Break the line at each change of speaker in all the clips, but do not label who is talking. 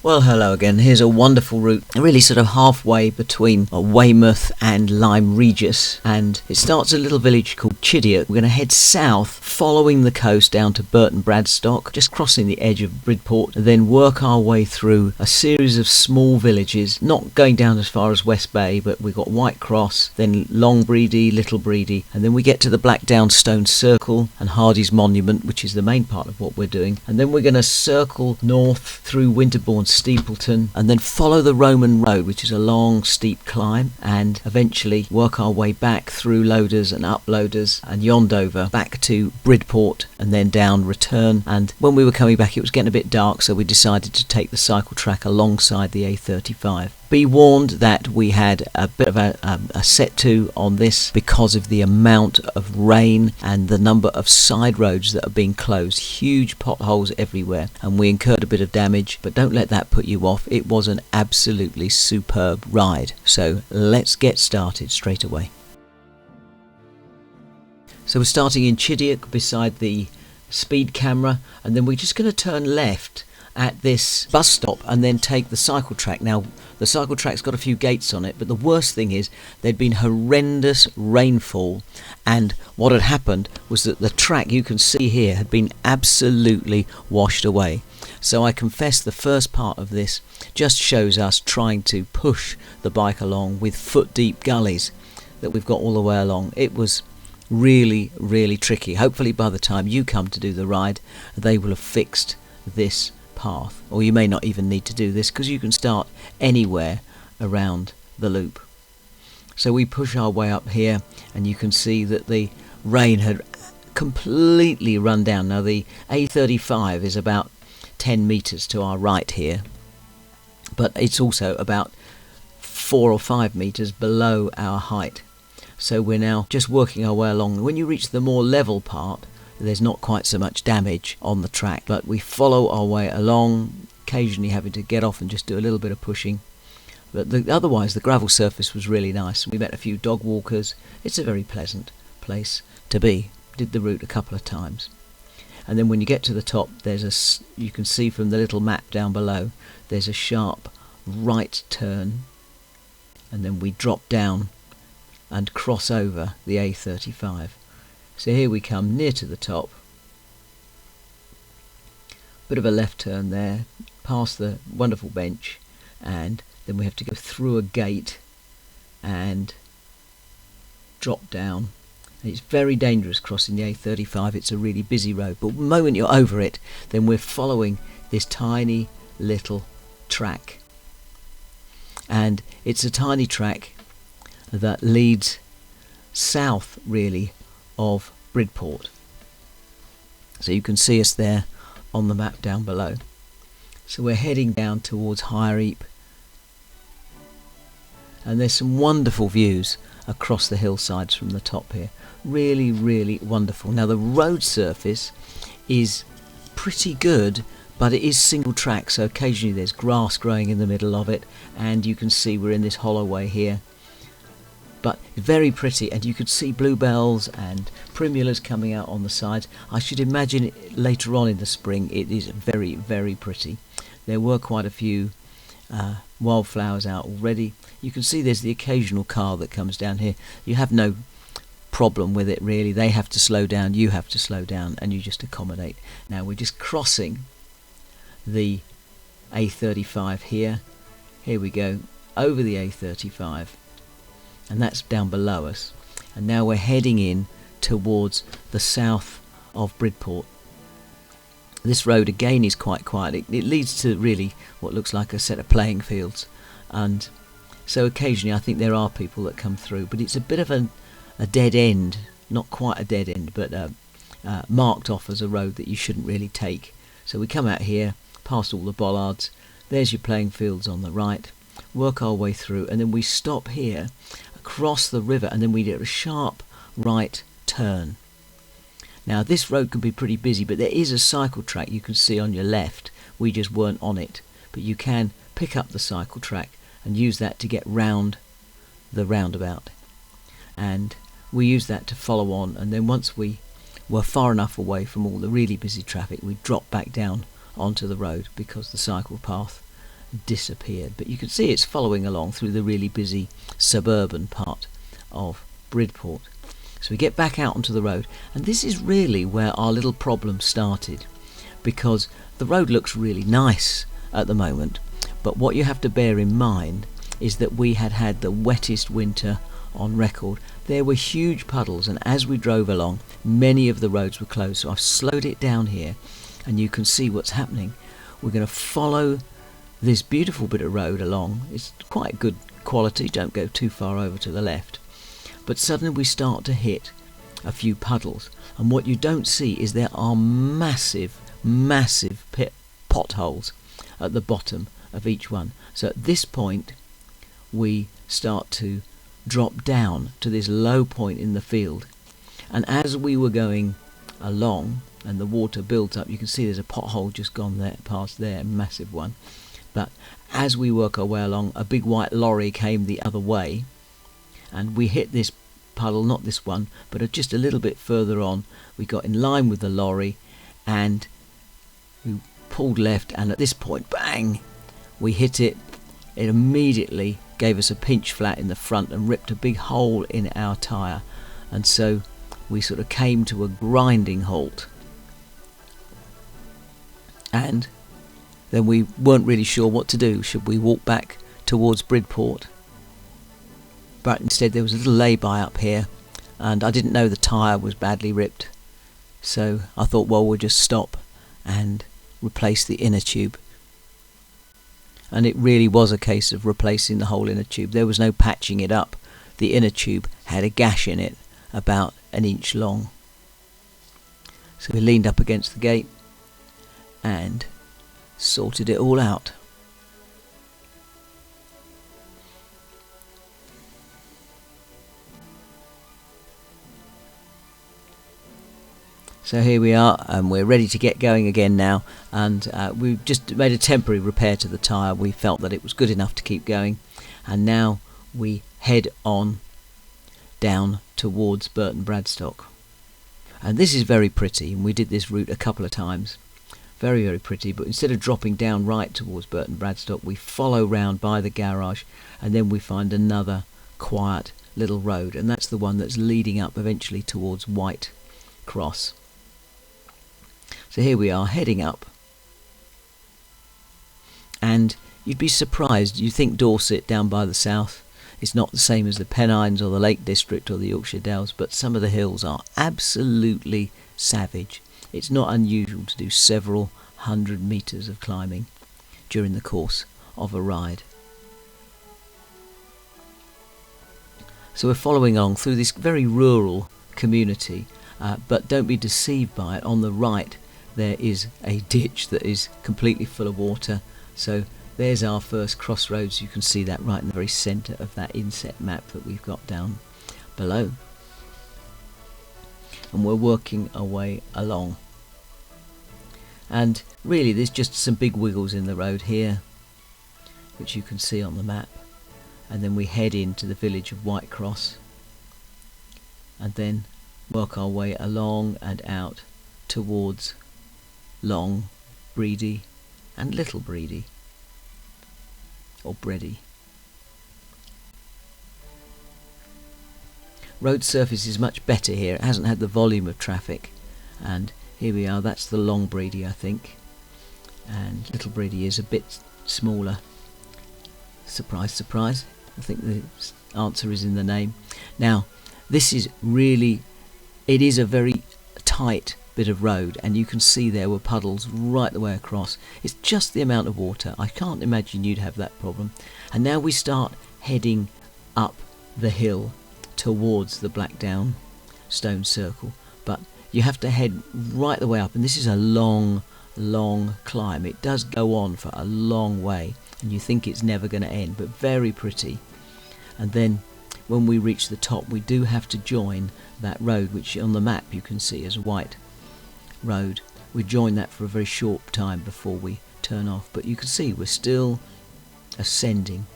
Well, hello again. Here's a wonderful route, really sort of halfway between Weymouth and Lyme Regis, and it starts at a little village called Chideock. We're going to head south, following the coast down to Burton Bradstock, just crossing the edge of Bridport, and then work our way through a series of small villages, not going down as far as West Bay, but we've got White Cross, then Long Breedy, Little Breedy, and then we get to the Blackdown Stone Circle and Hardy's Monument, which is the main part of what we're doing, and then we're going to circle north through Winterbourne, Steepleton, and then follow the Roman Road, which is a long steep climb, and eventually work our way back through Loaders and up Loaders and Yondover back to Bridport, and then down, return. And when we were coming back it was getting a bit dark, so we decided to take the cycle track alongside the A35. Be warned that we had a bit of a set to on this because of the amount of rain and the number of side roads that are being closed. Huge potholes everywhere, and we incurred a bit of damage, but don't let that put you off. It was an absolutely superb ride. So let's get started straight away. So we're starting in Chideock beside the speed camera, and then we're just going to turn left at this bus stop and then take the cycle track. Now the cycle track's got a few gates on it, but the worst thing is there'd been horrendous rainfall, and what had happened was that the track, you can see here, had been absolutely washed away. So I confess the first part of this just shows us trying to push the bike along with foot deep gullies that we've got all the way along. It was really tricky. Hopefully by the time you come to do the ride they will have fixed this path, or you may not even need to do this because you can start anywhere around the loop. So we push our way up here, and you can see that the rain had completely run down. Now the A35 is about 10 meters to our right here, but it's also about 4 or 5 meters below our height. So we're now just working our way along. When you reach the more level part, there's not quite so much damage on the track, but we follow our way along, occasionally having to get off and just do a little bit of pushing. But otherwise the gravel surface was really nice. We met a few dog walkers. It's a very pleasant place to be. Did the route a couple of times. And then when you get to the top, you can see from the little map down below, there's a sharp right turn, and then we drop down and cross over the A35. So here we come near to the top, bit of a left turn there, past the wonderful bench, and then we have to go through a gate and drop down. And it's very dangerous crossing the A35. It's a really busy road, but the moment you're over it, then we're following this tiny little track, and it's a tiny track that leads south really of Bridport. So you can see us there on the map down below. So we're heading down towards Higher Eap, and there's some wonderful views across the hillsides from the top here. Really wonderful. Now the road surface is pretty good, but it is single track, so occasionally there's grass growing in the middle of it, and you can see we're in this holloway here. But very pretty, and you could see bluebells and primulas coming out on the sides. I should imagine later on in the spring it is very pretty. There were quite a few wildflowers out already. You can see there's the occasional car that comes down here. You have no problem with it really. They have to slow down, you have to slow down, and you just accommodate. Now we're just crossing the A35 here. Here we go, over the A35. And that's down below us, and now we're heading in towards the south of Bridport. This road again is quite quiet. It leads to really what looks like a set of playing fields, and so occasionally I think there are people that come through, but it's a bit of a dead end, not quite a dead end, but marked off as a road that you shouldn't really take. So we come out here past all the bollards, there's your playing fields on the right, work our way through, and then we stop here, cross the river, and then we do a sharp right turn. Now this road can be pretty busy, but there is a cycle track you can see on your left. We just weren't on it, but you can pick up the cycle track and use that to get round the roundabout, and we use that to follow on, and then once we were far enough away from all the really busy traffic, we dropped back down onto the road because the cycle path disappeared. But you can see it's following along through the really busy suburban part of Bridport. So we get back out onto the road, and this is really where our little problem started, because the road looks really nice at the moment, but what you have to bear in mind is that we had had the wettest winter on record. There were huge puddles, and as we drove along, many of the roads were closed. So I've slowed it down here, and you can see what's happening. We're going to follow this beautiful bit of road along. It's quite good quality, don't go too far over to the left. But suddenly we start to hit a few puddles, and what you don't see is there are massive potholes at the bottom of each one. So at this point we start to drop down to this low point in the field, and as we were going along and the water built up, you can see there's a pothole just gone there, past there, a massive one. But as we work our way along, a big white lorry came the other way, and we hit this puddle, not this one, but just a little bit further on. We got in line with the lorry and we pulled left, and at this point, bang, we hit it. It immediately gave us a pinch flat in the front and ripped a big hole in our tyre, and so we sort of came to a grinding halt, and then we weren't really sure what to do. Should we walk back towards Bridport? But instead there was a little lay-by up here, and I didn't know the tyre was badly ripped, so I thought, well, we'll just stop and replace the inner tube. And it really was a case of replacing the whole inner tube. There was no patching it up. The inner tube had a gash in it about 1 inch long. So we leaned up against the gate and sorted it all out. So here we are, and we're ready to get going again now, and we've just made a temporary repair to the tyre. We felt that it was good enough to keep going, and now we head on down towards Burton Bradstock. And this is very pretty, and we did this route a couple of times. Very, very pretty, but instead of dropping down right towards Burton Bradstock, we follow round by the garage, and then we find another quiet little road, and that's the one that's leading up eventually towards White Cross. So here we are heading up, and you'd be surprised. You think Dorset down by the south is not the same as the Pennines or the Lake District or the Yorkshire Dales, but some of the hills are absolutely savage. It's not unusual to do several 100 metres of climbing during the course of a ride. So we're following along through this very rural community, but don't be deceived by it. On the right there is a ditch that is completely full of water. So there's our first crossroads. You can see that right in the very centre of that inset map that we've got down below. And we're working our way along. And really there's just some big wiggles in the road here, which you can see on the map. And then we head into the village of Whitecross, and then work our way along and out towards Long, Breedy and Little Breedy, or Breddy. Road surface is much better here. It hasn't had the volume of traffic, and here we are. That's the Long Breedy, I think, and Little Breedy is a bit smaller. Surprise, surprise. I think the answer is in the name. Now this is really, it is a very tight bit of road, and you can see there were puddles right the way across. It's just the amount of water. I can't imagine you'd have that problem. And now we start heading up the hill towards the Blackdown Stone Circle, but you have to head right the way up, and this is a long climb. It does go on for a long way, and you think it's never going to end, but very pretty. And then when we reach the top, we do have to join that road, which on the map you can see as a white road. We join that for a very short time before we turn off, but you can see we're still ascending.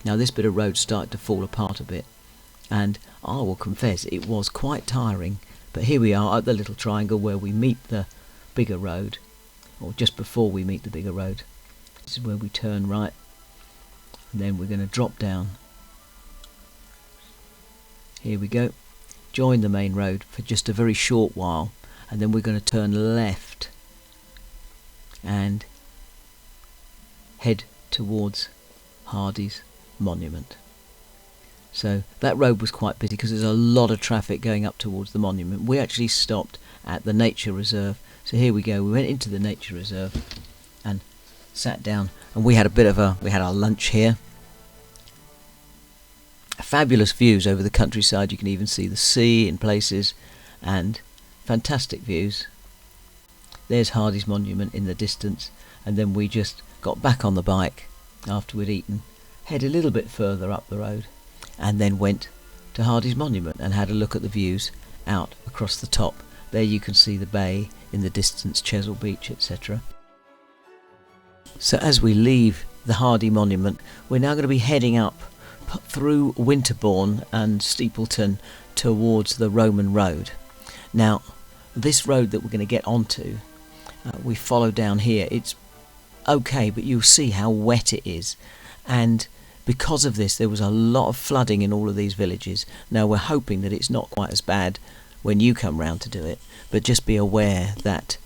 Now this bit of road started to fall apart a bit, and I will confess it was quite tiring, but here we are at the little triangle where we meet the bigger road, or just before we meet the bigger road, This is where we turn right, and then we're going to drop down. Here we go. Join the main road for just a very short while, and then we're going to turn left and head towards Hardy's Monument. So that road was quite busy because there's a lot of traffic going up towards the monument. We actually stopped at the nature reserve. So here we go. We went into the nature reserve and sat down, and we had our lunch here. Fabulous views over the countryside. You can even see the sea in places, and fantastic views. There's Hardy's Monument in the distance, and then we just got back on the bike after we'd eaten, head a little bit further up the road, and then went to Hardy's Monument and had a look at the views out across the top. There you can see the bay in the distance, Chesil Beach, etc. So as we leave the Hardy Monument, we're now going to be heading up through Winterbourne and Steepleton towards the Roman Road. Now, this road that we're going to get onto, we follow down here. It's okay, but you'll see how wet it is, and because of this there was a lot of flooding in all of these villages. Now we're hoping that it's not quite as bad when you come round to do it, but just be aware that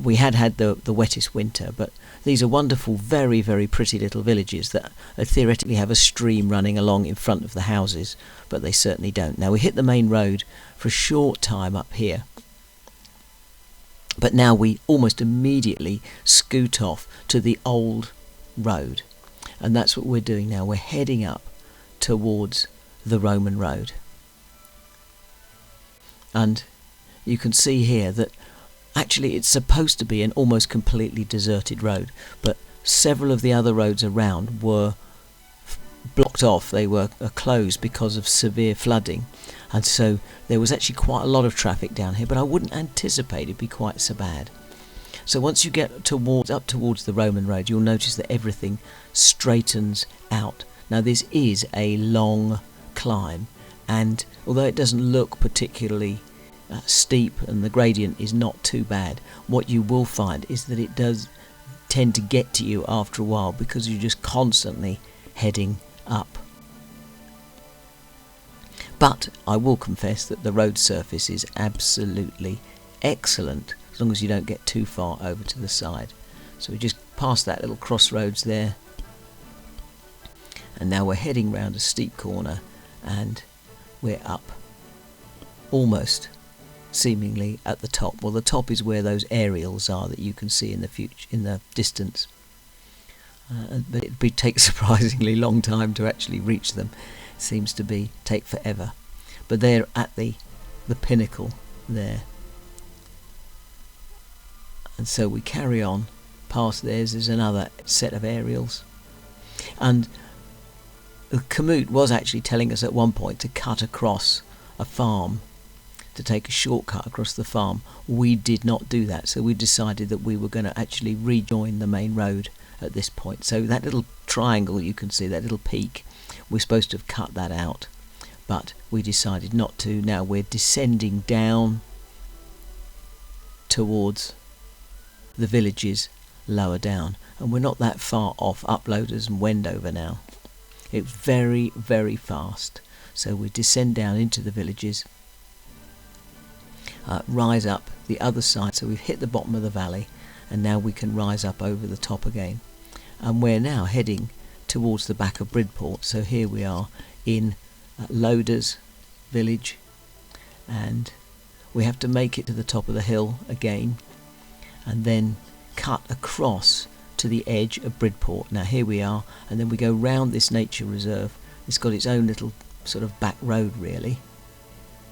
we had the wettest winter. But these are wonderful, very, very pretty little villages that theoretically have a stream running along in front of the houses, but they certainly don't. Now we hit the main road for a short time up here, but now we almost immediately scoot off to the old road, and that's what we're doing now. We're heading up towards the Roman Road, and you can see here that actually it's supposed to be an almost completely deserted road, but several of the other roads around were blocked off. They were closed because of severe flooding, and so there was actually quite a lot of traffic down here, but I wouldn't anticipate it'd be quite so bad. So once you get up towards the Roman Road, you'll notice that everything straightens out. Now this is a long climb, and although it doesn't look particularly steep and the gradient is not too bad, what you will find is that it does tend to get to you after a while because you're just constantly heading up. But I will confess that the road surface is absolutely excellent as long as you don't get too far over to the side. So we just passed that little crossroads there, and now we're heading round a steep corner, and we're up almost seemingly at the top. Well, the top is where those aerials are that you can see in the distance, but it takes a surprisingly long time to actually reach them. It seems to take forever, but they're at the pinnacle there, and so we carry on past theirs. There's another set of aerials, and the commute was actually telling us at one point to cut across a farm, to take a shortcut across the farm. We did not do that, so we decided that we were going to actually rejoin the main road at this point. So that little triangle you can see, that little peak, we're supposed to have cut that out, but we decided not to. Now we're descending down towards the villages lower down, and we're not that far off Uploaders and Wendover now. It's very, very fast. So we descend down into the villages, rise up the other side, so we've hit the bottom of the valley, and now we can rise up over the top again, and we're now heading towards the back of Bridport. So here we are in Loaders village, and we have to make it to the top of the hill again and then cut across to the edge of Bridport. Now here we are, and then we go round this nature reserve. It's got its own little sort of back road really,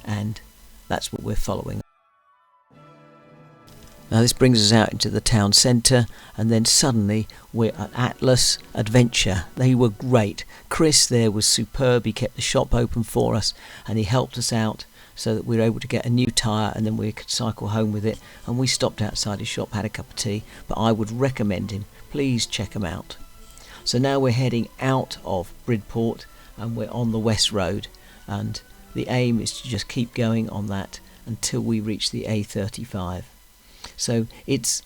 and that's what we're following. Now this brings us out into the town centre, and then suddenly we're at Atlas Adventure. They were great. Chris there was superb. He kept the shop open for us, and he helped us out so that we were able to get a new tyre, and then we could cycle home with it. And we stopped outside his shop, had a cup of tea, but I would recommend him. Please check him out. So now we're heading out of Bridport, and we're on the West Road, and the aim is to just keep going on that until we reach the A35. So it's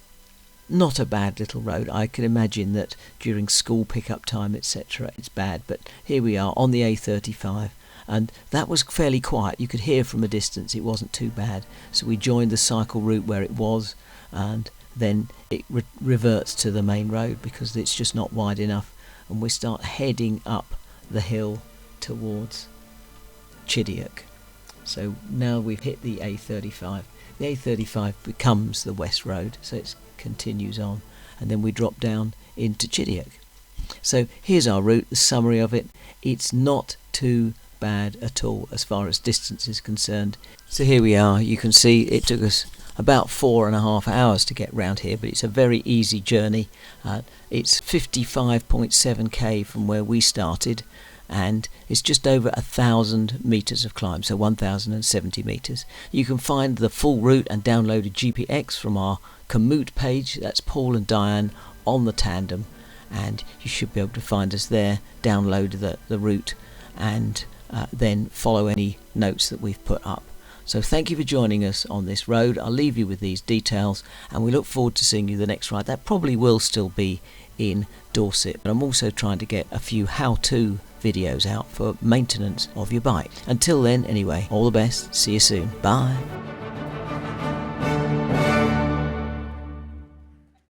not a bad little road. I can imagine that during school pickup time, etc., it's bad, but here we are on the A35, and that was fairly quiet. You could hear from a distance it wasn't too bad. So we joined the cycle route where it was, and then it reverts to the main road because it's just not wide enough, and we start heading up the hill towards Chideock. So now we've hit the A35. The A35 becomes the West Road, so it continues on, and then we drop down into Chideock. So here's our route, the summary of it. It's not too bad at all as far as distance is concerned. So here we are. You can see it took us about 4.5 hours to get round here, but it's a very easy journey. It's 55.7k from where we started, and it's just over 1,000 metres of climb, so 1,070 metres. You can find the full route and download a GPX from our commute page. That's Paul and Diane on the Tandem, and you should be able to find us there, download the route, and then follow any notes that we've put up. So thank you for joining us on this road. I'll leave you with these details, and we look forward to seeing you the next ride. That probably will still be in Dorset, but I'm also trying to get a few how-to videos out for maintenance of your bike. Until then, anyway, all the best. See you soon. Bye.